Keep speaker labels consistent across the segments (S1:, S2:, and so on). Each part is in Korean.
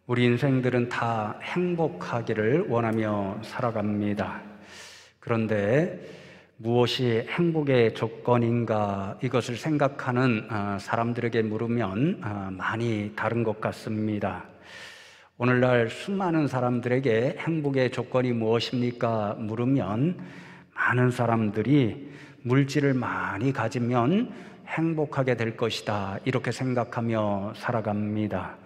S1: 우리 인생들은 다 행복하기를 원하며 살아갑니다. 그런데 무엇이 행복의 조건인가, 이것을 생각하는 사람들에게 물으면 많이 다른 것 같습니다. 오늘날 수많은 사람들에게 행복의 조건이 무엇입니까? 물으면 많은 사람들이 물질을 많이 가지면 행복하게 될 것이다, 이렇게 생각하며 살아갑니다.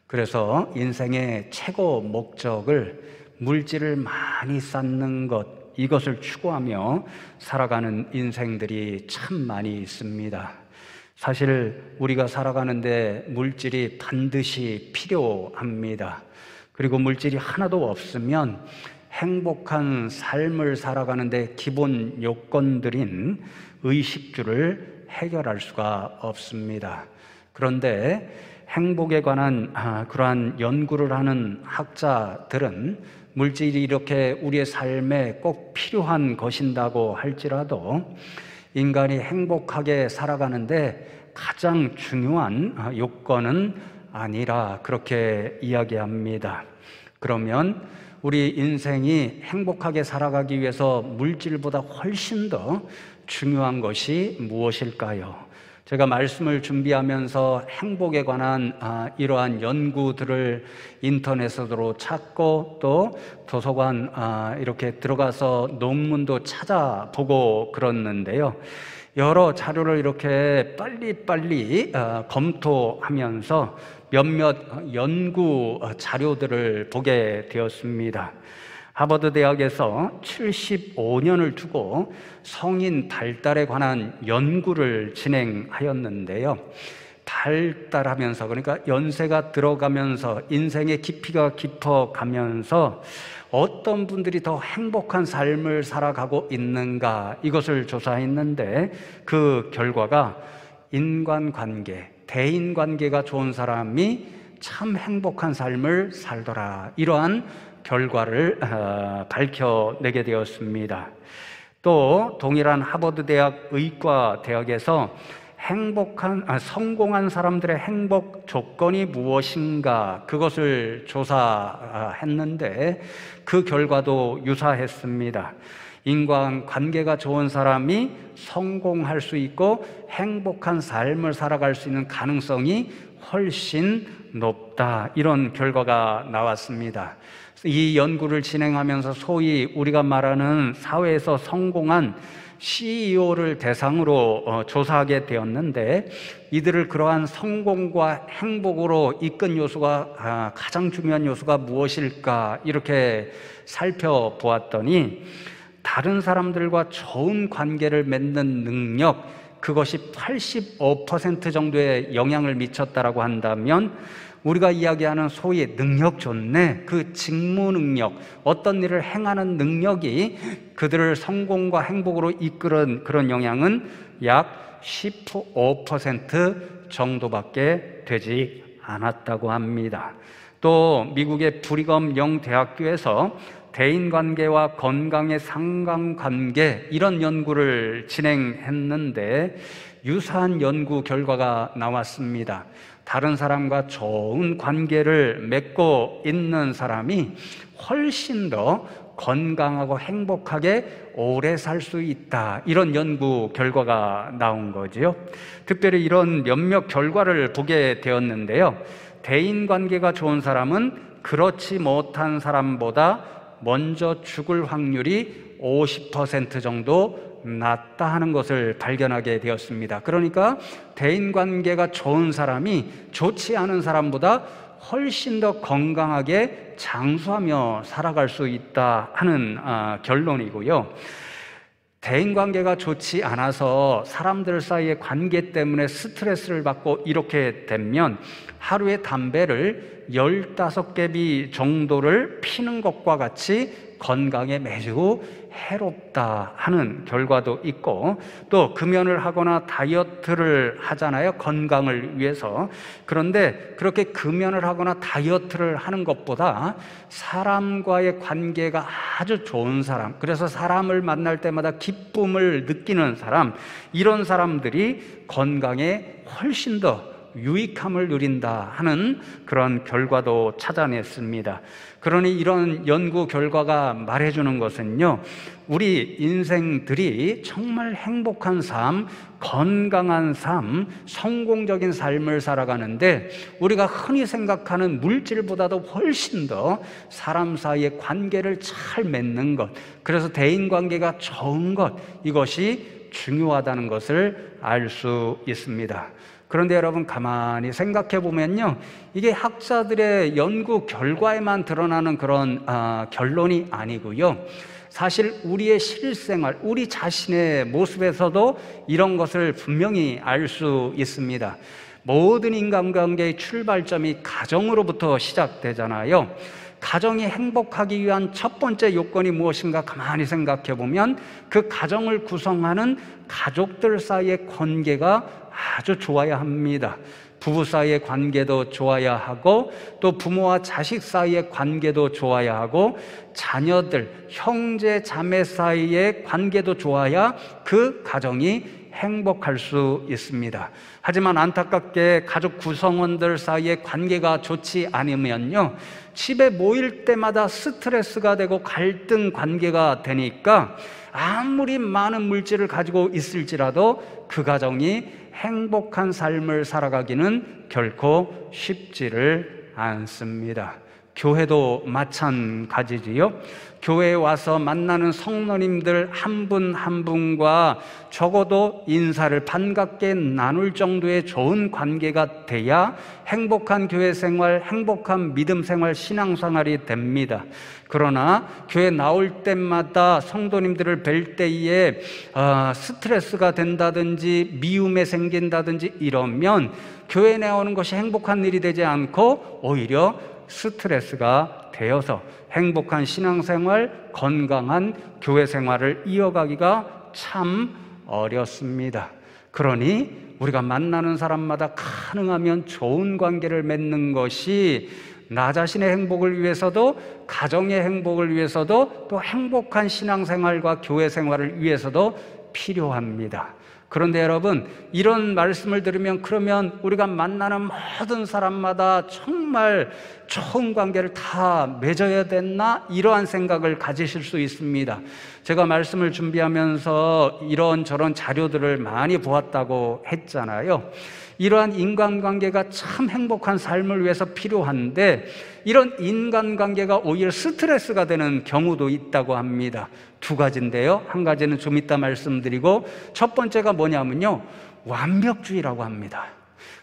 S1: 그래서 인생의 최고 목적을 물질을 많이 쌓는 것, 이것을 추구하며 살아가는 인생들이 참 많이 있습니다. 사실 우리가 살아가는데 물질이 반드시 필요합니다. 그리고 물질이 하나도 없으면 행복한 삶을 살아가는데 기본 요건들인 의식주를 해결할 수가 없습니다. 그런데 행복에 관한 그러한 연구를 하는 학자들은 물질이 이렇게 우리의 삶에 꼭 필요한 것인다고 할지라도 인간이 행복하게 살아가는데 가장 중요한 요건은 아니라, 그렇게 이야기합니다. 그러면 우리 인생이 행복하게 살아가기 위해서 물질보다 훨씬 더 중요한 것이 무엇일까요? 제가 말씀을 준비하면서 행복에 관한 이러한 연구들을 인터넷으로 찾고, 또 도서관 이렇게 들어가서 논문도 찾아보고 그랬는데요. 여러 자료를 이렇게 빨리빨리 검토하면서 몇몇 연구 자료들을 보게 되었습니다. 하버드 대학에서 75년을 두고 성인 발달에 관한 연구를 진행하였는데요. 발달하면서, 그러니까 연세가 들어가면서 인생의 깊이가 깊어가면서 어떤 분들이 더 행복한 삶을 살아가고 있는가, 이것을 조사했는데 그 결과가 인간관계, 대인관계가 좋은 사람이 참 행복한 삶을 살더라, 이러한 결과를 밝혀내게 되었습니다. 또 동일한 하버드 대학 의과대학에서 성공한 사람들의 행복 조건이 무엇인가, 그것을 조사했는데 그 결과도 유사했습니다. 인간관계가 좋은 사람이 성공할 수 있고 행복한 삶을 살아갈 수 있는 가능성이 훨씬 높다, 이런 결과가 나왔습니다. 이 연구를 진행하면서 소위 우리가 말하는 사회에서 성공한 CEO를 대상으로 조사하게 되었는데, 이들을 그러한 성공과 행복으로 이끈 요소가, 가장 중요한 요소가 무엇일까, 이렇게 살펴보았더니 다른 사람들과 좋은 관계를 맺는 능력, 그것이 85% 정도의 영향을 미쳤다라고 한다면, 우리가 이야기하는 소위 능력 좋네, 그 직무 능력, 어떤 일을 행하는 능력이 그들을 성공과 행복으로 이끄는 그런 영향은 약 15% 정도밖에 되지 않았다고 합니다. 또 미국의 브리검 영 대학교에서 대인관계와 건강의 상관관계, 이런 연구를 진행했는데 유사한 연구 결과가 나왔습니다. 다른 사람과 좋은 관계를 맺고 있는 사람이 훨씬 더 건강하고 행복하게 오래 살 수 있다, 이런 연구 결과가 나온 거지요. 특별히 이런 몇몇 결과를 보게 되었는데요. 대인관계가 좋은 사람은 그렇지 못한 사람보다 먼저 죽을 확률이 50% 정도 낮다 하는 것을 발견하게 되었습니다. 그러니까 대인관계가 좋은 사람이 좋지 않은 사람보다 훨씬 더 건강하게 장수하며 살아갈 수 있다 하는 결론이고요. 대인관계가 좋지 않아서 사람들 사이의 관계 때문에 스트레스를 받고 이렇게 되면 하루에 담배를 15개비 정도를 피는 것과 같이 건강에 매우 해롭다 하는 결과도 있고, 또 금연을 하거나 다이어트를 하잖아요, 건강을 위해서. 그런데 그렇게 금연을 하거나 다이어트를 하는 것보다 사람과의 관계가 아주 좋은 사람, 그래서 사람을 만날 때마다 기쁨을 느끼는 사람, 이런 사람들이 건강에 훨씬 더 유익함을 누린다 하는 그런 결과도 찾아냈습니다. 그러니 이런 연구 결과가 말해주는 것은요, 우리 인생들이 정말 행복한 삶, 건강한 삶, 성공적인 삶을 살아가는데 우리가 흔히 생각하는 물질보다도 훨씬 더 사람 사이의 관계를 잘 맺는 것, 그래서 대인관계가 좋은 것, 이것이 중요하다는 것을 알 수 있습니다. 그런데 여러분 가만히 생각해 보면요, 이게 학자들의 연구 결과에만 드러나는 그런 결론이 아니고요, 사실 우리의 실생활, 우리 자신의 모습에서도 이런 것을 분명히 알 수 있습니다. 모든 인간관계의 출발점이 가정으로부터 시작되잖아요. 가정이 행복하기 위한 첫 번째 요건이 무엇인가 가만히 생각해 보면 그 가정을 구성하는 가족들 사이의 관계가 아주 좋아야 합니다. 부부 사이의 관계도 좋아야 하고, 또 부모와 자식 사이의 관계도 좋아야 하고, 자녀들, 형제, 자매 사이의 관계도 좋아야 그 가정이 행복할 수 있습니다. 하지만 안타깝게 가족 구성원들 사이의 관계가 좋지 않으면요, 집에 모일 때마다 스트레스가 되고 갈등 관계가 되니까 아무리 많은 물질을 가지고 있을지라도 그 가정이 행복한 삶을 살아가기는 결코 쉽지를 않습니다. 교회도 마찬가지지요. 교회에 와서 만나는 성도님들 한 분 한 분과 적어도 인사를 반갑게 나눌 정도의 좋은 관계가 돼야 행복한 교회 생활, 행복한 믿음 생활, 신앙 생활이 됩니다. 그러나 교회 나올 때마다 성도님들을 뵐 때에 스트레스가 된다든지 미움에 생긴다든지 이러면 교회에 나오는 것이 행복한 일이 되지 않고 오히려 스트레스가 되어서 행복한 신앙생활, 건강한 교회 생활을 이어가기가 참 어렵습니다. 그러니 우리가 만나는 사람마다 가능하면 좋은 관계를 맺는 것이 나 자신의 행복을 위해서도, 가정의 행복을 위해서도, 또 행복한 신앙생활과 교회 생활을 위해서도 필요합니다. 그런데 여러분, 이런 말씀을 들으면 그러면 우리가 만나는 모든 사람마다 정말 좋은 관계를 다 맺어야 됐나? 이러한 생각을 가지실 수 있습니다. 제가 말씀을 준비하면서 이런저런 자료들을 많이 보았다고 했잖아요. 이러한 인간관계가 참 행복한 삶을 위해서 필요한데 이런 인간관계가 오히려 스트레스가 되는 경우도 있다고 합니다. 두 가지인데요, 한 가지는 좀 이따 말씀드리고, 첫 번째가 뭐냐면요, 완벽주의라고 합니다.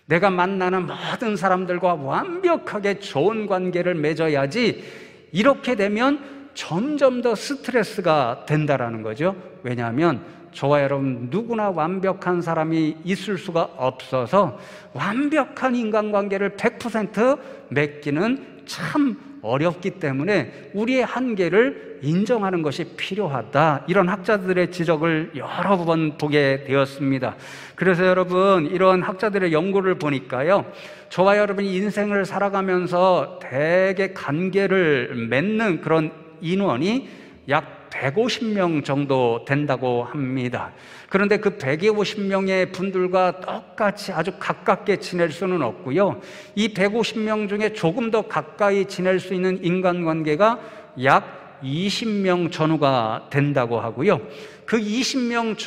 S1: 내가 만나는 모든 사람들과 완벽하게 좋은 관계를 맺어야지, 이렇게 되면 점점 더 스트레스가 된다라는 거죠. 왜냐하면 저와 여러분 누구나 완벽한 사람이 있을 수가 없어서 완벽한 인간관계를 100% 맺기는 참 어렵기 때문에 우리의 한계를 인정하는 것이 필요하다, 이런 학자들의 지적을 여러 번 보게 되었습니다. 그래서 여러분, 이런 학자들의 연구를 보니까요, 저와 여러분이 인생을 살아가면서 대개 관계를 맺는 그런 인원이 약 150명 정도 된다고 합니다. 그런데 그 150명의 분들과 똑같이 아주 가깝게 지낼 수는 없고요, 이 150명 중에 조금 더 가까이 지낼 수 있는 인간관계가 약 20명 전후가 된다고 하고요, 그 20명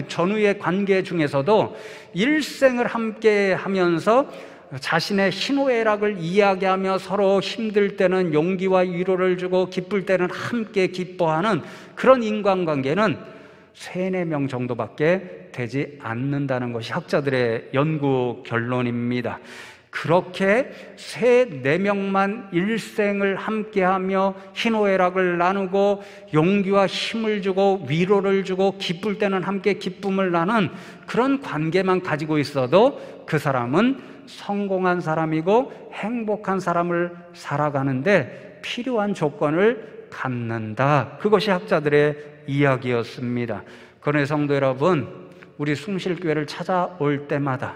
S1: 전후의 관계 중에서도 일생을 함께 하면서 자신의 희노애락을 이야기하며 서로 힘들 때는 용기와 위로를 주고 기쁠 때는 함께 기뻐하는 그런 인간관계는 3-4명 정도밖에 되지 않는다는 것이 학자들의 연구 결론입니다. 그렇게 3-4명만 일생을 함께하며 희노애락을 나누고 용기와 힘을 주고 위로를 주고 기쁠 때는 함께 기쁨을 나눈 그런 관계만 가지고 있어도 그 사람은 성공한 사람이고 행복한 삶을 살아가는데 필요한 조건을 갖는다. 그것이 학자들의 이야기였습니다. 그러니 성도 여러분, 우리 숭실교회를 찾아올 때마다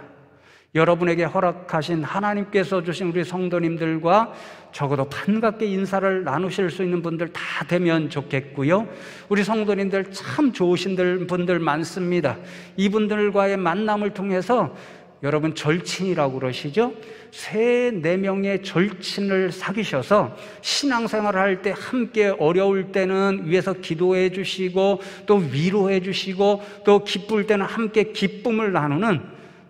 S1: 여러분에게 허락하신 하나님께서 주신 우리 성도님들과 적어도 반갑게 인사를 나누실 수 있는 분들 다 되면 좋겠고요, 우리 성도님들 참 좋으신 분들 많습니다. 이분들과의 만남을 통해서 여러분 절친이라고 그러시죠? 3, 4명의 절친을 사귀셔서 신앙생활을 할 때 함께 어려울 때는 위에서 기도해 주시고 또 위로해 주시고 또 기쁠 때는 함께 기쁨을 나누는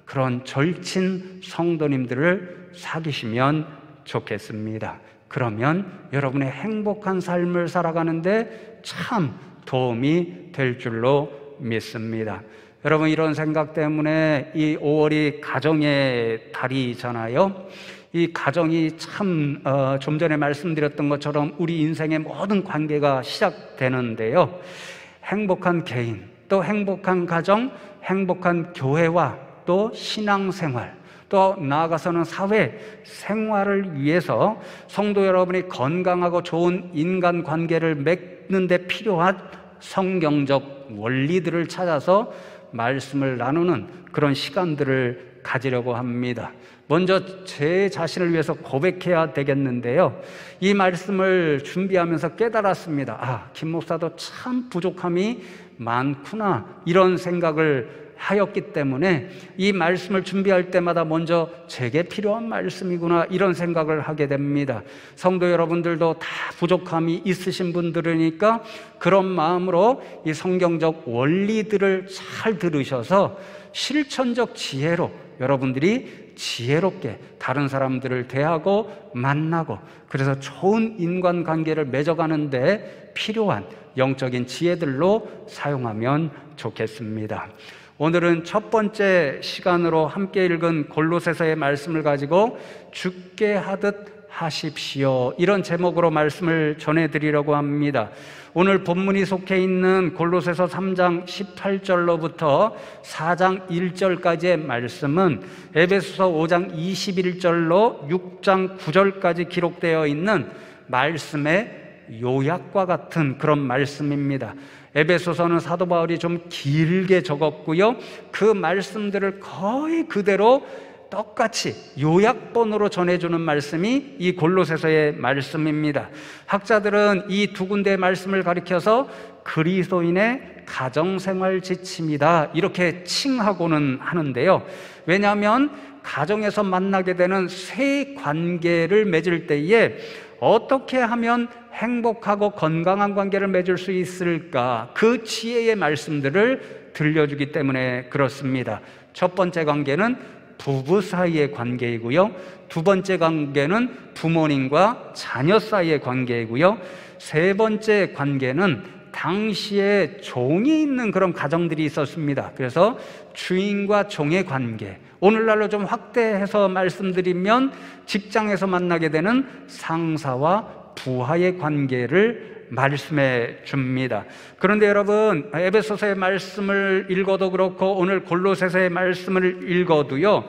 S1: 그런 절친 성도님들을 사귀시면 좋겠습니다. 그러면 여러분의 행복한 삶을 살아가는데 참 도움이 될 줄로 믿습니다. 여러분, 이런 생각 때문에 이 5월이 가정의 달이잖아요. 이 가정이 참 좀 전에 말씀드렸던 것처럼 우리 인생의 모든 관계가 시작되는데요. 행복한 개인, 또 행복한 가정, 행복한 교회와 또 신앙생활, 또 나아가서는 사회 생활을 위해서 성도 여러분이 건강하고 좋은 인간관계를 맺는 데 필요한 성경적 원리들을 찾아서 말씀을 나누는 그런 시간들을 가지려고 합니다. 먼저 제 자신을 위해서 고백해야 되겠는데요. 이 말씀을 준비하면서 깨달았습니다. 김 목사도 참 부족함이 많구나, 이런 생각을 하였기 때문에 이 말씀을 준비할 때마다 먼저 제게 필요한 말씀이구나, 이런 생각을 하게 됩니다. 성도 여러분들도 다 부족함이 있으신 분들이니까 그런 마음으로 이 성경적 원리들을 잘 들으셔서 실천적 지혜로 여러분들이 지혜롭게 다른 사람들을 대하고 만나고, 그래서 좋은 인간관계를 맺어가는데 필요한 영적인 지혜들로 사용하면 좋겠습니다. 오늘은 첫 번째 시간으로 함께 읽은 골로새서의 말씀을 가지고 죽게 하듯 하십시오, 이런 제목으로 말씀을 전해드리려고 합니다. 오늘 본문이 속해 있는 골로새서 3장 18절로부터 4장 1절까지의 말씀은 에베소서 5장 21절로 6장 9절까지 기록되어 있는 말씀의 요약과 같은 그런 말씀입니다. 에베소서는 사도 바울이 좀 길게 적었고요, 그 말씀들을 거의 그대로 똑같이 요약본으로 전해주는 말씀이 이 골로새서의 말씀입니다. 학자들은 이 두 군데의 말씀을 가리켜서 그리스도인의 가정생활 지침이다, 이렇게 칭하고는 하는데요. 왜냐하면 가정에서 만나게 되는 새 관계를 맺을 때에 어떻게 하면 행복하고 건강한 관계를 맺을 수 있을까, 그 지혜의 말씀들을 들려주기 때문에 그렇습니다. 첫 번째 관계는 부부 사이의 관계이고요, 두 번째 관계는 부모님과 자녀 사이의 관계이고요, 세 번째 관계는 당시에 종이 있는 그런 가정들이 있었습니다. 그래서 주인과 종의 관계, 오늘날로 좀 확대해서 말씀드리면 직장에서 만나게 되는 상사와 부하의 관계를 말씀해 줍니다. 그런데 여러분, 에베소서의 말씀을 읽어도 그렇고 오늘 골로새서의 말씀을 읽어도요,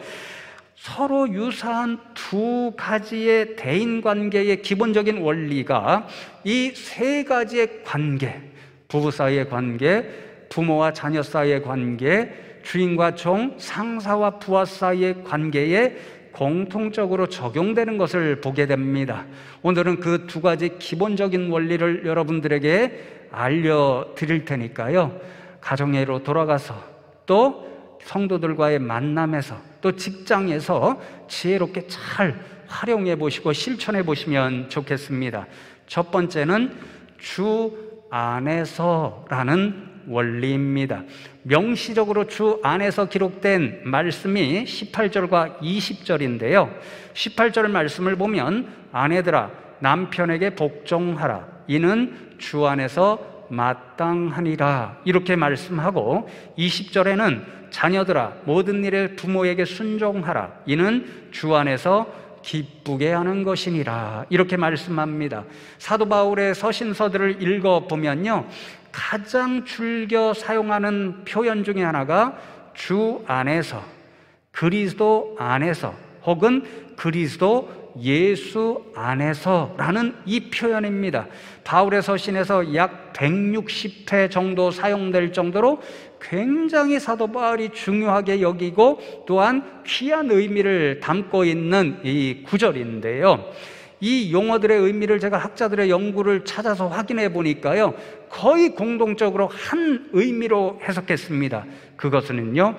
S1: 서로 유사한 두 가지의 대인관계의 기본적인 원리가 이 세 가지의 관계, 부부 사이의 관계, 부모와 자녀 사이의 관계, 주인과 종, 상사와 부하 사이의 관계에 공통적으로 적용되는 것을 보게 됩니다. 오늘은 그 두 가지 기본적인 원리를 여러분들에게 알려드릴 테니까요, 가정에로 돌아가서 또 성도들과의 만남에서 또 직장에서 지혜롭게 잘 활용해 보시고 실천해 보시면 좋겠습니다. 첫 번째는 주 안에서라는 원리입니다. 명시적으로 주 안에서 기록된 말씀이 18절과 20절인데요 18절 말씀을 보면 아내들아 남편에게 복종하라, 이는 주 안에서 마땅하니라, 이렇게 말씀하고 20절에는 자녀들아 모든 일에 부모에게 순종하라, 이는 주 안에서 기쁘게 하는 것이니라, 이렇게 말씀합니다. 사도 바울의 서신서들을 읽어보면요, 가장 즐겨 사용하는 표현 중에 하나가 주 안에서, 그리스도 안에서, 혹은 그리스도 예수 안에서라는 이 표현입니다. 바울의 서신에서 약 160회 정도 사용될 정도로 굉장히 사도 바울이 중요하게 여기고 또한 귀한 의미를 담고 있는 이 구절인데요, 이 용어들의 의미를 제가 학자들의 연구를 찾아서 확인해 보니까요, 거의 공동적으로 한 의미로 해석했습니다. 그것은요,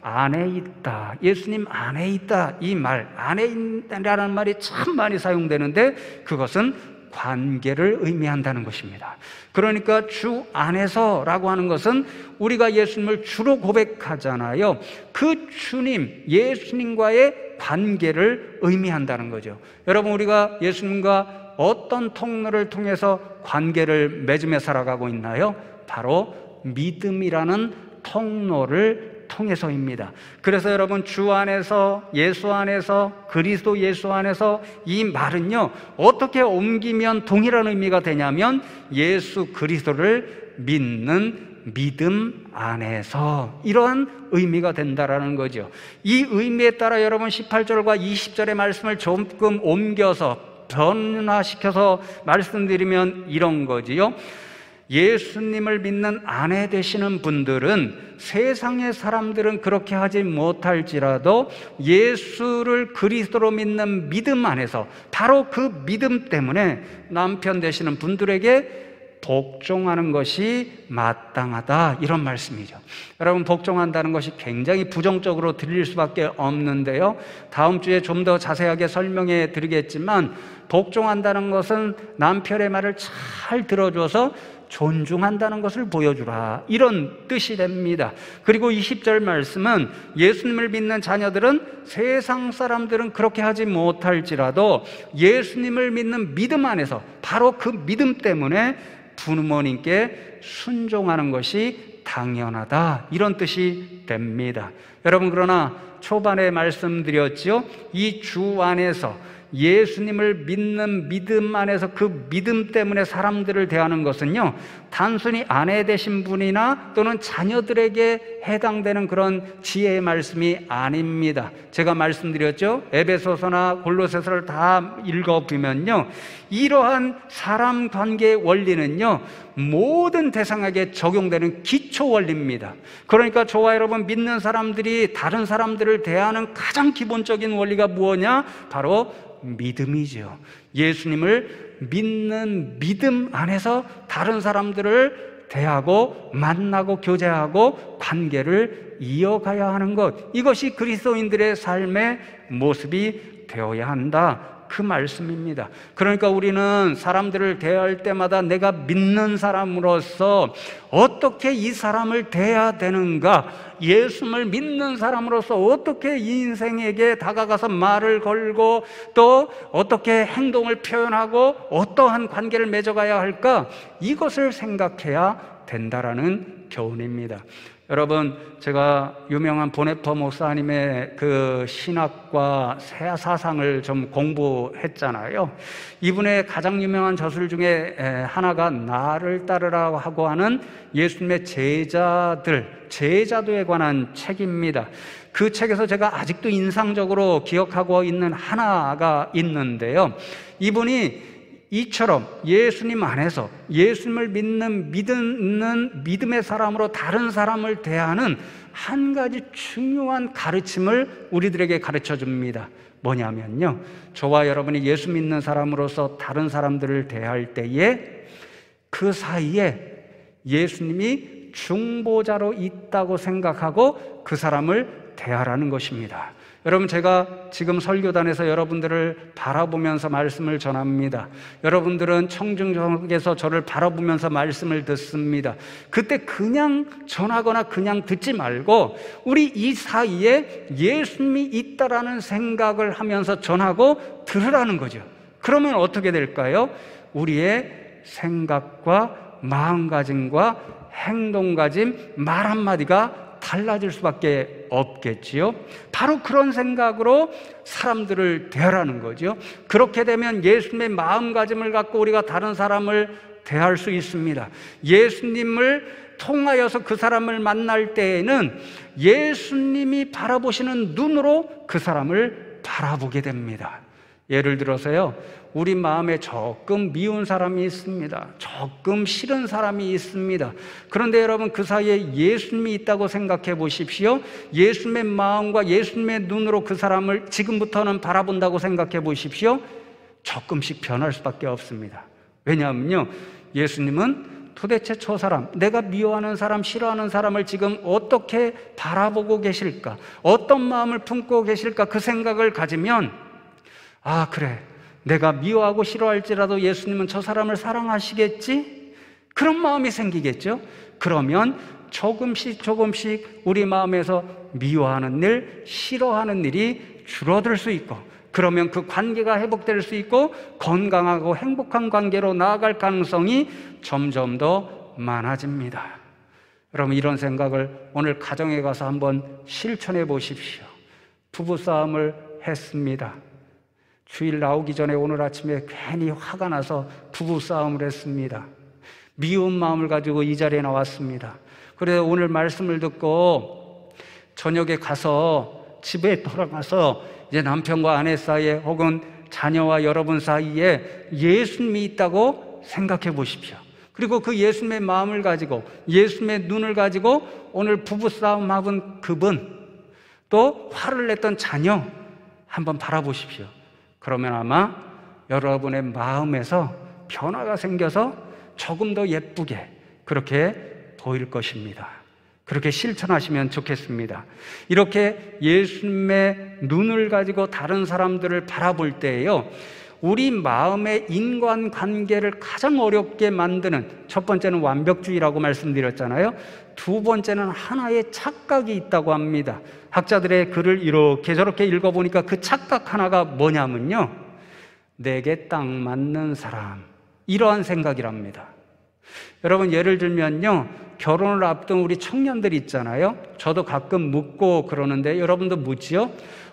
S1: 안에 있다, 예수님 안에 있다, 이 말, 안에 있다라는 말이 참 많이 사용되는데 그것은 관계를 의미한다는 것입니다. 그러니까 주 안에서라고 하는 것은 우리가 예수님을 주로 고백하잖아요. 그 주님, 예수님과의 관계를 의미한다는 거죠. 여러분, 우리가 예수님과 어떤 통로를 통해서 관계를 맺으며 살아가고 있나요? 바로 믿음이라는 통로를 통해서입니다. 그래서 여러분, 주 안에서, 예수 안에서, 그리스도 예수 안에서, 이 말은요 어떻게 옮기면 동일한 의미가 되냐면 예수 그리스도를 믿는 믿음 안에서, 이러한 의미가 된다라는 거죠. 이 의미에 따라 여러분 18절과 20절의 말씀을 조금 옮겨서 변화시켜서 말씀드리면 이런 거지요. 예수님을 믿는 아내 되시는 분들은 세상의 사람들은 그렇게 하지 못할지라도 예수를 그리스도로 믿는 믿음 안에서, 바로 그 믿음 때문에 남편 되시는 분들에게 복종하는 것이 마땅하다, 이런 말씀이죠. 여러분, 복종한다는 것이 굉장히 부정적으로 들릴 수밖에 없는데요, 다음 주에 좀 더 자세하게 설명해 드리겠지만, 복종한다는 것은 남편의 말을 잘 들어줘서 존중한다는 것을 보여주라, 이런 뜻이 됩니다. 그리고 20절 말씀은 예수님을 믿는 자녀들은 세상 사람들은 그렇게 하지 못할지라도 예수님을 믿는 믿음 안에서, 바로 그 믿음 때문에 부모님께 순종하는 것이 당연하다, 이런 뜻이 됩니다. 여러분, 그러나 초반에 말씀드렸죠, 이 주 안에서 예수님을 믿는 믿음 안에서 그 믿음 때문에 사람들을 대하는 것은요, 단순히 아내 되신 분이나 또는 자녀들에게 해당되는 그런 지혜의 말씀이 아닙니다. 제가 말씀드렸죠, 에베소서나 골로새서를 다 읽어보면요, 이러한 사람 관계의 원리는요 모든 대상에게 적용되는 기초 원리입니다. 그러니까 저와 여러분 믿는 사람들이 다른 사람들을 대하는 가장 기본적인 원리가 무엇이냐? 바로 믿음이죠. 예수님을 믿는 믿음 안에서 다른 사람들을 대하고 만나고 교제하고 관계를 이어가야 하는 것, 이것이 그리스도인들의 삶의 모습이 되어야 한다, 그 말씀입니다. 그러니까 우리는 사람들을 대할 때마다 내가 믿는 사람으로서 어떻게 이 사람을 대해야 되는가, 예수를 믿는 사람으로서 어떻게 이 인생에게 다가가서 말을 걸고 또 어떻게 행동을 표현하고 어떠한 관계를 맺어가야 할까, 이것을 생각해야 된다라는 교훈입니다. 여러분, 제가 유명한 보네퍼 목사님의 그 신학과 사상을 좀 공부했잖아요. 이분의 가장 유명한 저술 중에 하나가 나를 따르라 하고 하는 예수님의 제자도에 관한 책입니다. 그 책에서 제가 아직도 인상적으로 기억하고 있는 하나가 있는데요, 이분이 이처럼 예수님 안에서 예수님을 믿는 믿음의 사람으로 다른 사람을 대하는 한 가지 중요한 가르침을 우리들에게 가르쳐 줍니다. 뭐냐면요, 저와 여러분이 예수 믿는 사람으로서 다른 사람들을 대할 때에 그 사이에 예수님이 중보자로 있다고 생각하고 그 사람을 대하라는 것입니다. 여러분, 제가 지금 설교단에서 여러분들을 바라보면서 말씀을 전합니다. 여러분들은 청중석에서 저를 바라보면서 말씀을 듣습니다. 그때 그냥 전하거나 그냥 듣지 말고 우리 이 사이에 예수님이 있다라는 생각을 하면서 전하고 들으라는 거죠. 그러면 어떻게 될까요? 우리의 생각과 마음가짐과 행동가짐, 말 한마디가 달라질 수밖에 없겠지요. 바로 그런 생각으로 사람들을 대하라는 거죠. 그렇게 되면 예수님의 마음가짐을 갖고 우리가 다른 사람을 대할 수 있습니다. 예수님을 통하여서 그 사람을 만날 때에는 예수님이 바라보시는 눈으로 그 사람을 바라보게 됩니다. 예를 들어서요, 우리 마음에 조금 미운 사람이 있습니다. 조금 싫은 사람이 있습니다. 그런데 여러분, 그 사이에 예수님이 있다고 생각해 보십시오. 예수님의 마음과 예수님의 눈으로 그 사람을 지금부터는 바라본다고 생각해 보십시오. 조금씩 변할 수밖에 없습니다. 왜냐하면요, 예수님은 도대체 저 사람, 내가 미워하는 사람, 싫어하는 사람을 지금 어떻게 바라보고 계실까? 어떤 마음을 품고 계실까? 그 생각을 가지면, 아, 그래, 내가 미워하고 싫어할지라도 예수님은 저 사람을 사랑하시겠지? 그런 마음이 생기겠죠? 그러면 조금씩 우리 마음에서 미워하는 일, 싫어하는 일이 줄어들 수 있고, 그러면 그 관계가 회복될 수 있고 건강하고 행복한 관계로 나아갈 가능성이 점점 더 많아집니다. 여러분, 이런 생각을 오늘 가정에 가서 한번 실천해 보십시오. 부부싸움을 했습니다. 주일 나오기 전에 오늘 아침에 괜히 화가 나서 부부싸움을 했습니다. 미운 마음을 가지고 이 자리에 나왔습니다. 그래서 오늘 말씀을 듣고 저녁에 가서 집에 돌아가서 이제 남편과 아내 사이에 혹은 자녀와 여러분 사이에 예수님이 있다고 생각해 보십시오. 그리고 그 예수님의 마음을 가지고, 예수님의 눈을 가지고 오늘 부부싸움 하던 그분, 또 화를 냈던 자녀 한번 바라보십시오. 그러면 아마 여러분의 마음에서 변화가 생겨서 조금 더 예쁘게 그렇게 보일 것입니다. 그렇게 실천하시면 좋겠습니다. 이렇게 예수님의 눈을 가지고 다른 사람들을 바라볼 때에요, 우리 마음의 인간관계를 가장 어렵게 만드는, 첫 번째는 완벽주의라고 말씀드렸잖아요. 두 번째는 하나의 착각이 있다고 합니다. 학자들의 글을 이렇게 저렇게 읽어보니까 그 착각 하나가 뭐냐면요, 내게 딱 맞는 사람, 이러한 생각이랍니다. 여러분, 예를 들면요, 결혼을 앞둔 우리 청년들 있잖아요. 저도 가끔 묻고 그러는데 여러분도 묻지요?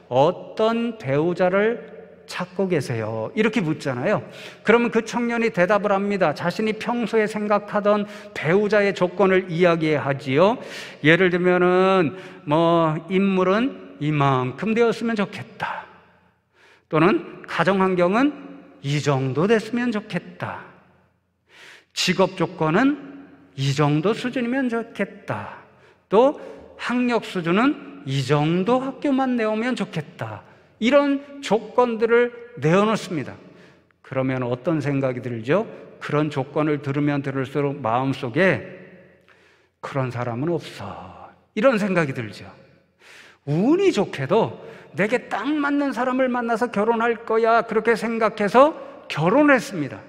S1: 어떤 배우자를 찾고 계세요? 이렇게 묻잖아요. 그러면 그 청년이 대답을 합니다. 자신이 평소에 생각하던 배우자의 조건을 이야기하지요. 예를 들면은 인물은 이만큼 되었으면 좋겠다, 또는 가정 환경은 이 정도 됐으면 좋겠다, 직업 조건은 이 정도 수준이면 좋겠다, 또 학력 수준은 이 정도 학교만 내오면 좋겠다, 이런 조건들을 내어놓습니다. 그러면 어떤 생각이 들죠? 그런 조건을 들으면 들을수록 마음속에 그런 사람은 없어, 이런 생각이 들죠. 운이 좋게도 내게 딱 맞는 사람을 만나서 결혼할 거야, 그렇게 생각해서 결혼을 했습니다.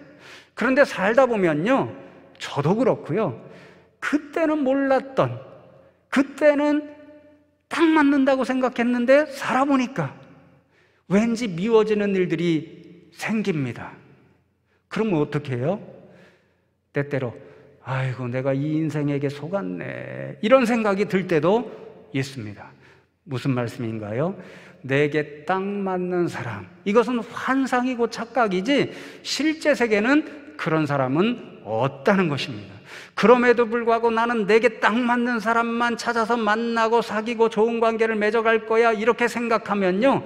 S1: 그런데 살다 보면요, 저도 그렇고요, 그때는 몰랐던, 그때는 딱 맞는다고 생각했는데 살아보니까 왠지 미워지는 일들이 생깁니다. 그러면 어떻게 해요? 때때로 아이고, 내가 이 인생에게 속았네, 이런 생각이 들 때도 있습니다. 무슨 말씀인가요? 내게 딱 맞는 사람, 이것은 환상이고 착각이지 실제 세계는 그런 사람은 없다는 것입니다. 그럼에도 불구하고 나는 내게 딱 맞는 사람만 찾아서 만나고 사귀고 좋은 관계를 맺어갈 거야, 이렇게 생각하면요,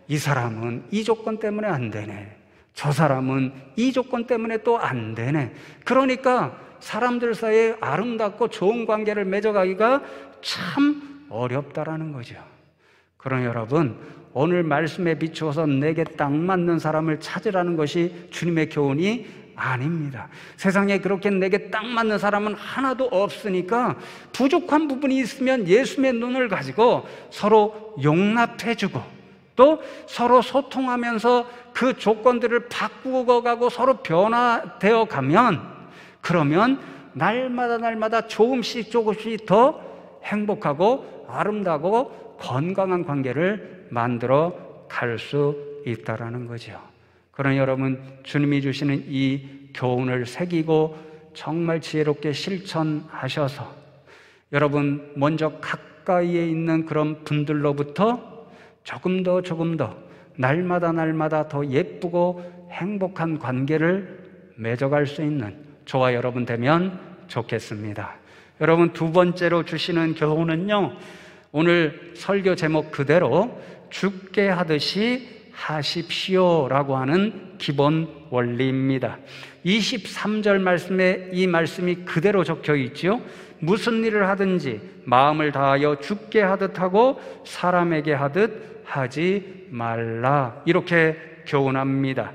S1: 이 사람은 이 조건 때문에 안 되네, 저 사람은 이 조건 때문에 또 안 되네. 그러니까 사람들 사이에 아름답고 좋은 관계를 맺어가기가 참 어렵다라는 거죠. 그러나 여러분, 오늘 말씀에 비추어서 내게 딱 맞는 사람을 찾으라는 것이 주님의 교훈이 아닙니다. 세상에 그렇게 내게 딱 맞는 사람은 하나도 없으니까 부족한 부분이 있으면 예수님의 눈을 가지고 서로 용납해주고, 또 서로 소통하면서 그 조건들을 바꾸고 가고 서로 변화되어 가면, 그러면 날마다 조금씩 더 행복하고 아름다고 건강한 관계를 만들어 갈 수 있다라는 거죠. 그러나 여러분, 주님이 주시는 이 교훈을 새기고 정말 지혜롭게 실천하셔서 여러분 먼저 가까이에 있는 그런 분들로부터 조금 더 날마다 더 예쁘고 행복한 관계를 맺어갈 수 있는 저와 여러분 되면 좋겠습니다. 여러분, 두 번째로 주시는 교훈은요, 오늘 설교 제목 그대로 죽게 하듯이 하십시오라고 하는 기본 원리입니다. 23절 말씀에 이 말씀이 그대로 적혀 있죠. 무슨 일을 하든지 마음을 다하여 죽게 하듯 하고 사람에게 하듯 하지 말라, 이렇게 교훈합니다.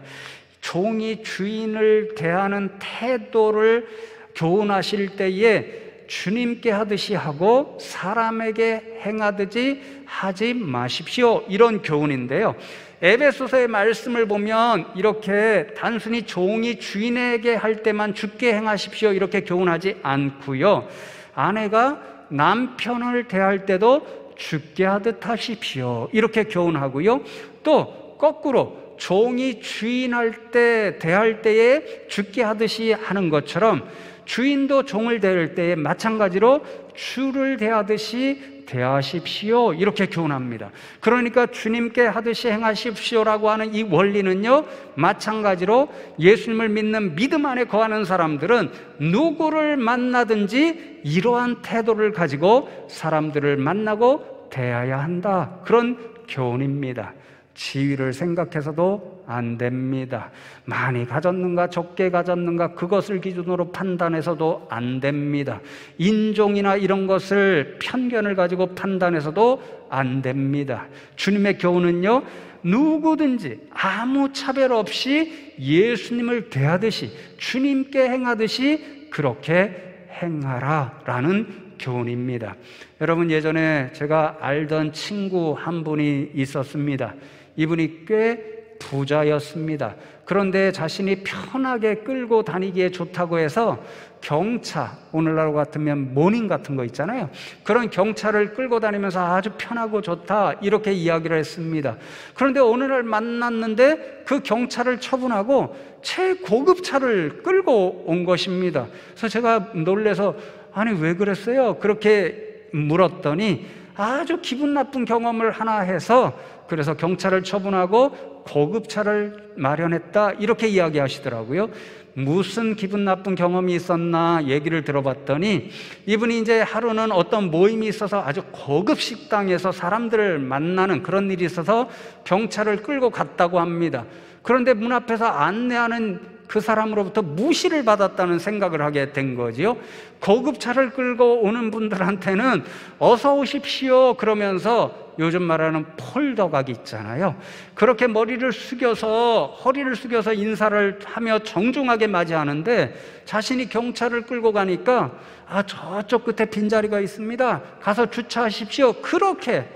S1: 종이 주인을 대하는 태도를 교훈하실 때에 주님께 하듯이 하고 사람에게 행하듯이 하지 마십시오, 이런 교훈인데요. 에베소서의 말씀을 보면 이렇게 단순히 종이 주인에게 할 때만 주께 행하십시오 이렇게 교훈하지 않고요, 아내가 남편을 대할 때도 주께 하듯 하십시오 이렇게 교훈하고요, 또 거꾸로 종이 주인할 때 대할 때에 주께 하듯이 하는 것처럼 주인도 종을 대할 때에 마찬가지로 주를 대하듯이 대하십시오 이렇게 교훈합니다. 그러니까 주님께 하듯이 행하십시오라고 하는 이 원리는요, 마찬가지로 예수님을 믿는 믿음 안에 거하는 사람들은 누구를 만나든지 이러한 태도를 가지고 사람들을 만나고 대해야 한다, 그런 교훈입니다. 지위를 생각해서도 안 됩니다. 많이 가졌는가 적게 가졌는가 그것을 기준으로 판단해서도 안 됩니다. 인종이나 이런 것을 편견을 가지고 판단해서도 안 됩니다. 주님의 교훈은요, 누구든지 아무 차별 없이 예수님을 대하듯이 주님께 행하듯이 그렇게 행하라라는 교훈입니다. 여러분, 예전에 제가 알던 친구 한 분이 있었습니다. 이분이 꽤 부자였습니다. 그런데 자신이 편하게 끌고 다니기에 좋다고 해서 경차, 오늘날 같으면 모닝 같은 거 있잖아요. 그런 경차를 끌고 다니면서 아주 편하고 좋다 이렇게 이야기를 했습니다. 그런데 어느 날 만났는데 그 경차를 처분하고 최고급 차를 끌고 온 것입니다. 그래서 제가 놀라서 아니 왜 그랬어요? 그렇게 물었더니 아주 기분 나쁜 경험을 하나 해서 그래서 경차를 처분하고 고급차를 마련했다 이렇게 이야기하시더라고요. 무슨 기분 나쁜 경험이 있었나 얘기를 들어봤더니 이분이 이제 하루는 어떤 모임이 있어서 아주 고급 식당에서 사람들을 만나는 그런 일이 있어서 경차를 끌고 갔다고 합니다. 그런데 문 앞에서 안내하는 그 사람으로부터 무시를 받았다는 생각을 하게 된 거지요. 고급차를 끌고 오는 분들한테는 어서 오십시오 그러면서 요즘 말하는 폴더각 있잖아요. 그렇게 머리를 숙여서 허리를 숙여서 인사를 하며 정중하게 맞이하는데 자신이 경차를 끌고 가니까 아 저쪽 끝에 빈자리가 있습니다, 가서 주차하십시오 그렇게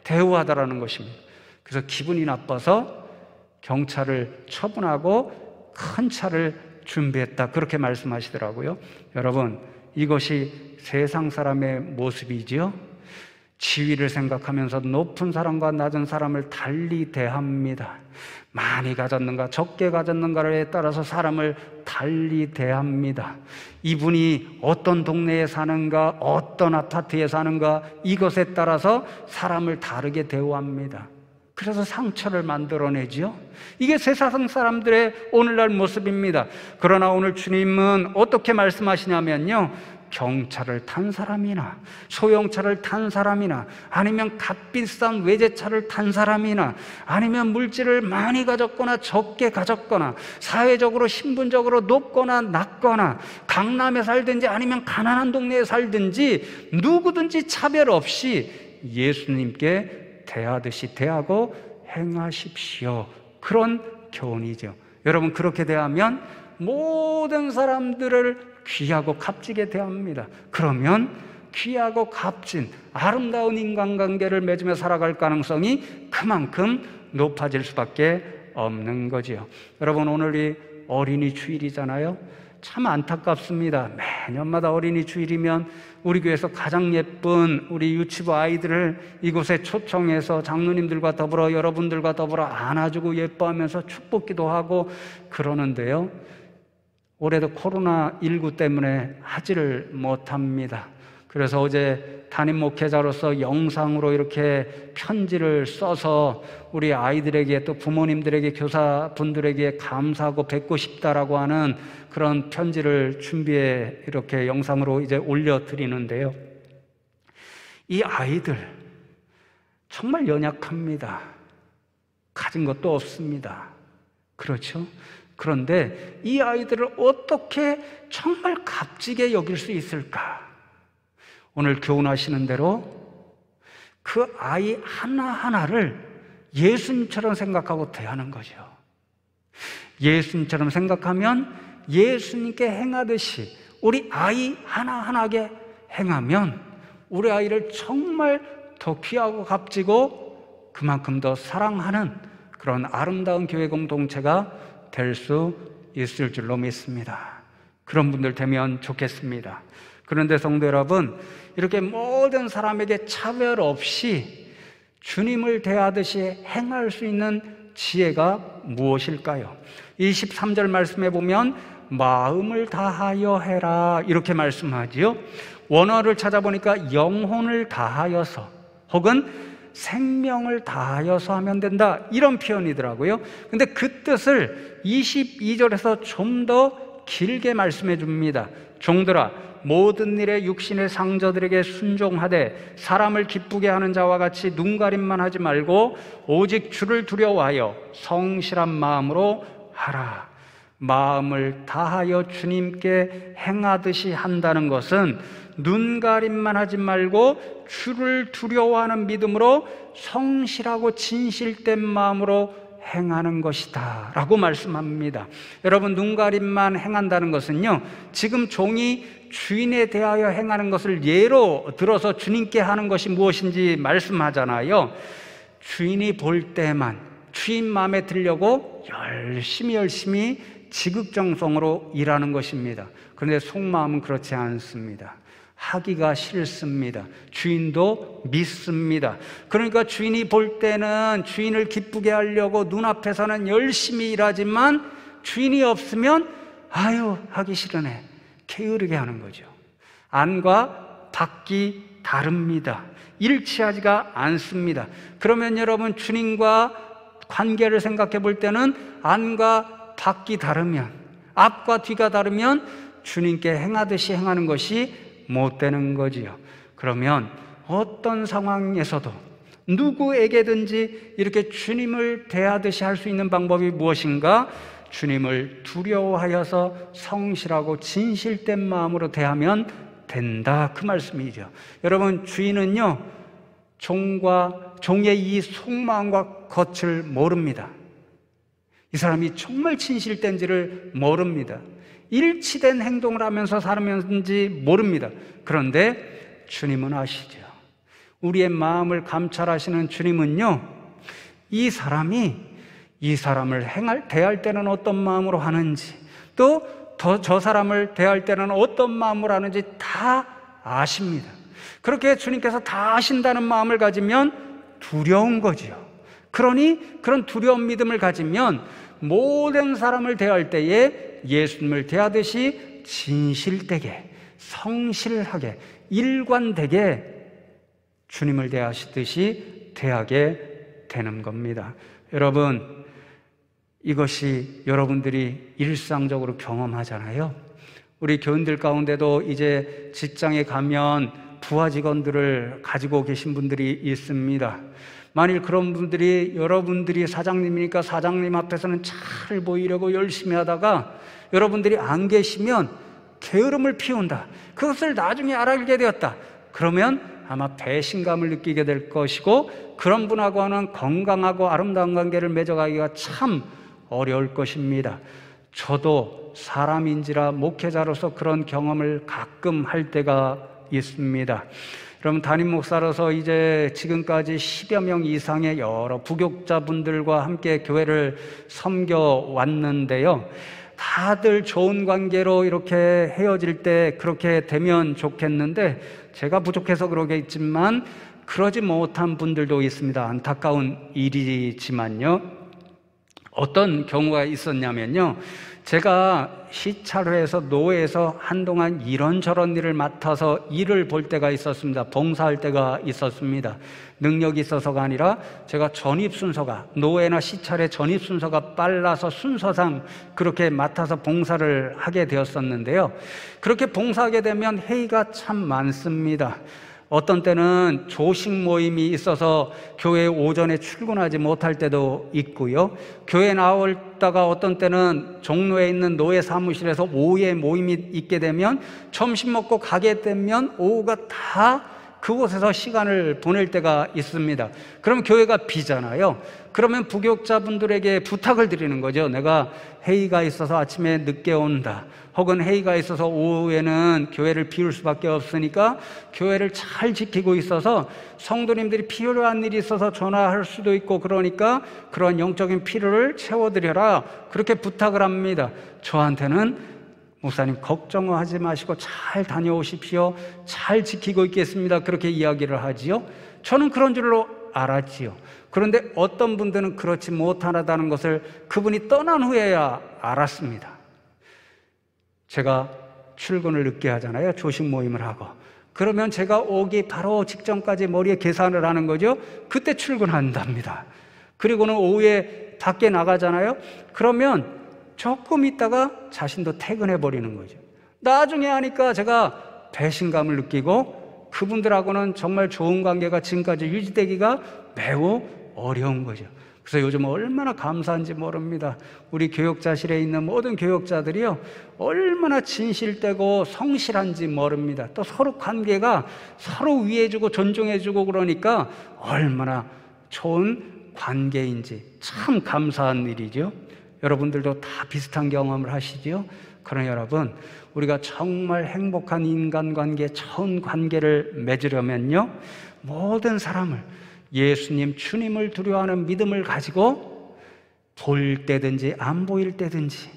S1: 대우하더라는 것입니다. 그래서 기분이 나빠서 경차를 처분하고 큰 차를 준비했다 그렇게 말씀하시더라고요. 여러분, 이것이 세상 사람의 모습이지요. 지위를 생각하면서 높은 사람과 낮은 사람을 달리 대합니다. 많이 가졌는가 적게 가졌는가에 따라서 사람을 달리 대합니다. 이분이 어떤 동네에 사는가 어떤 아파트에 사는가 이것에 따라서 사람을 다르게 대우합니다. 그래서 상처를 만들어내지요. 이게 세상 사람들의 오늘날 모습입니다. 그러나 오늘 주님은 어떻게 말씀하시냐면요, 경차를 탄 사람이나 소형차를 탄 사람이나 아니면 값비싼 외제차를 탄 사람이나 아니면 물질을 많이 가졌거나 적게 가졌거나 사회적으로 신분적으로 높거나 낮거나 강남에 살든지 아니면 가난한 동네에 살든지 누구든지 차별 없이 예수님께 대하듯이 대하고 행하십시오, 그런 교훈이죠. 여러분, 그렇게 대하면 모든 사람들을 귀하고 값지게 대합니다. 그러면 귀하고 값진 아름다운 인간관계를 맺으며 살아갈 가능성이 그만큼 높아질 수밖에 없는 거지요. 여러분, 오늘이 어린이 주일이잖아요. 참 안타깝습니다. 매년마다 어린이 주일이면 우리 교회에서 가장 예쁜 우리 유치부 아이들을 이곳에 초청해서 장로님들과 더불어 여러분들과 더불어 안아주고 예뻐하면서 축복기도 하고 그러는데요, 올해도 코로나19 때문에 하지를 못합니다. 그래서 어제 담임 목회자로서 영상으로 이렇게 편지를 써서 우리 아이들에게 또 부모님들에게 교사분들에게 감사하고 뵙고 싶다라고 하는 그런 편지를 준비해 이렇게 영상으로 이제 올려드리는데요, 이 아이들 정말 연약합니다. 가진 것도 없습니다. 그렇죠? 그런데 이 아이들을 어떻게 정말 값지게 여길 수 있을까? 오늘 교훈하시는 대로 그 아이 하나하나를 예수님처럼 생각하고 대하는 거죠. 예수님처럼 생각하면 예수님께 행하듯이 우리 아이 하나하나게 행하면 우리 아이를 정말 더 귀하고 값지고 그만큼 더 사랑하는 그런 아름다운 교회 공동체가 될 수 있을 줄로 믿습니다. 그런 분들 되면 좋겠습니다. 그런데 성도 여러분, 이렇게 모든 사람에게 차별 없이 주님을 대하듯이 행할 수 있는 지혜가 무엇일까요? 23절 말씀에 보면 마음을 다하여 해라 이렇게 말씀하지요. 원어를 찾아보니까 영혼을 다하여서 혹은 생명을 다하여서 하면 된다 이런 표현이더라고요. 근데 그 뜻을 22절에서 좀 더 길게 말씀해 줍니다. 종들아, 모든 일에 육신의 상저들에게 순종하되 사람을 기쁘게 하는 자와 같이 눈가림만 하지 말고 오직 주를 두려워하여 성실한 마음으로 하라. 마음을 다하여 주님께 행하듯이 한다는 것은 눈가림만 하지 말고 주를 두려워하는 믿음으로 성실하고 진실된 마음으로 행하는 것이다 라고 말씀합니다. 여러분, 눈가림만 행한다는 것은요, 지금 종이 주인에 대하여 행하는 것을 예로 들어서 주님께 하는 것이 무엇인지 말씀하잖아요. 주인이 볼 때만 주인 마음에 들려고 열심히 지극정성으로 일하는 것입니다. 그런데 속마음은 그렇지 않습니다. 하기가 싫습니다. 주인도 믿습니다. 그러니까 주인이 볼 때는 주인을 기쁘게 하려고 눈앞에서는 열심히 일하지만 주인이 없으면 아유 하기 싫으네 게으르게 하는 거죠. 안과 밖이 다릅니다. 일치하지가 않습니다. 그러면 여러분, 주님과 관계를 생각해 볼 때는 안과 밖이 다르면, 앞과 뒤가 다르면 주님께 행하듯이 행하는 것이 못 되는 거지요. 그러면 어떤 상황에서도 누구에게든지 이렇게 주님을 대하듯이 할 수 있는 방법이 무엇인가? 주님을 두려워하여서 성실하고 진실된 마음으로 대하면 된다, 그 말씀이죠. 여러분, 주인은요 종의 이 속마음과 겉을 모릅니다. 이 사람이 정말 진실된지를 모릅니다. 일치된 행동을 하면서 살았는지 모릅니다. 그런데 주님은 아시죠. 우리의 마음을 감찰하시는 주님은요, 이 사람이 이 사람을 대할 때는 어떤 마음으로 하는지, 또 저 사람을 대할 때는 어떤 마음으로 하는지 다 아십니다. 그렇게 주님께서 다 아신다는 마음을 가지면 두려운 거지요. 그러니 그런 두려운 믿음을 가지면 모든 사람을 대할 때에 예수님을 대하듯이 진실되게, 성실하게, 일관되게 주님을 대하시듯이 대하게 되는 겁니다. 여러분, 이것이 여러분들이 일상적으로 경험하잖아요. 우리 교인들 가운데도 이제 직장에 가면 부하 직원들을 가지고 계신 분들이 있습니다. 만일 그런 분들이, 여러분들이 사장님이니까 사장님 앞에서는 잘 보이려고 열심히 하다가 여러분들이 안 계시면 게으름을 피운다, 그것을 나중에 알게 되었다, 그러면 아마 배신감을 느끼게 될 것이고, 그런 분하고는 건강하고 아름다운 관계를 맺어가기가 참 어려울 것입니다. 저도 사람인지라 목회자로서 그런 경험을 가끔 할 때가 있습니다. 여러분, 담임 목사로서 이제 지금까지 10여 명 이상의 여러 부교육자분들과 함께 교회를 섬겨왔는데요, 다들 좋은 관계로 이렇게 헤어질 때 그렇게 되면 좋겠는데, 제가 부족해서 그러겠지만 그러지 못한 분들도 있습니다. 안타까운 일이지만요. 어떤 경우가 있었냐면요, 제가 시찰회에서 노회에서 한동안 이런저런 일을 맡아서 일을 볼 때가 있었습니다. 봉사할 때가 있었습니다. 능력이 있어서가 아니라 제가 전입 순서가, 노회나 시찰회 전입 순서가 빨라서 순서상 그렇게 맡아서 봉사를 하게 되었었는데요, 그렇게 봉사하게 되면 회의가 참 많습니다. 어떤 때는 조식 모임이 있어서 교회 오전에 출근하지 못할 때도 있고요, 교회 나왔다가 어떤 때는 종로에 있는 노회 사무실에서 오후에 모임이 있게 되면 점심 먹고 가게 되면 오후가 다 그곳에서 시간을 보낼 때가 있습니다. 그럼 교회가 비잖아요. 그러면 부교육자분들에게 부탁을 드리는 거죠. 내가 회의가 있어서 아침에 늦게 온다, 혹은 회의가 있어서 오후에는 교회를 비울 수밖에 없으니까 교회를 잘 지키고 있어서 성도님들이 필요한 일이 있어서 전화할 수도 있고, 그러니까 그런 영적인 필요를 채워드려라, 그렇게 부탁을 합니다. 저한테는 목사님 걱정하지 마시고 잘 다녀오십시오, 잘 지키고 있겠습니다, 그렇게 이야기를 하지요. 저는 그런 줄로 알았지요. 그런데 어떤 분들은 그렇지 못하다는 것을 그분이 떠난 후에야 알았습니다. 제가 출근을 늦게 하잖아요. 조식 모임을 하고. 그러면 제가 오기 바로 직전까지 머리에 계산을 하는 거죠. 그때 출근한답니다. 그리고는 오후에 밖에 나가잖아요. 그러면 조금 있다가 자신도 퇴근해 버리는 거죠. 나중에 하니까 제가 배신감을 느끼고 그분들하고는 정말 좋은 관계가 지금까지 유지되기가 매우 어려운 거죠. 그래서 요즘 얼마나 감사한지 모릅니다. 우리 교역자실에 있는 모든 교역자들이요, 얼마나 진실되고 성실한지 모릅니다. 또 서로 관계가 서로 위해주고 존중해주고, 그러니까 얼마나 좋은 관계인지 참 감사한 일이죠. 여러분들도 다 비슷한 경험을 하시죠? 그러나 여러분, 우리가 정말 행복한 인간관계, 좋은 관계를 맺으려면요, 모든 사람을 예수님, 주님을 두려워하는 믿음을 가지고 보일 때든지 안 보일 때든지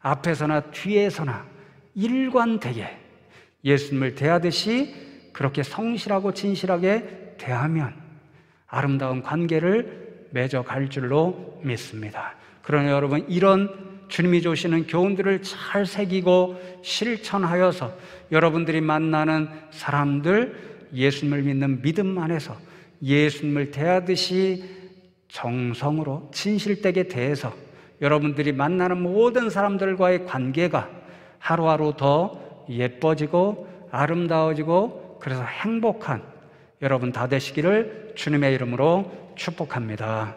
S1: 앞에서나 뒤에서나 일관되게 예수님을 대하듯이 그렇게 성실하고 진실하게 대하면 아름다운 관계를 맺어갈 줄로 믿습니다. 그러나 여러분, 이런 주님이 주시는 교훈들을 잘 새기고 실천하여서 여러분들이 만나는 사람들, 예수님을 믿는 믿음 안에서 예수님을 대하듯이 정성으로 진실되게 대해서 여러분들이 만나는 모든 사람들과의 관계가 하루하루 더 예뻐지고 아름다워지고, 그래서 행복한 여러분 다 되시기를 주님의 이름으로 축복합니다.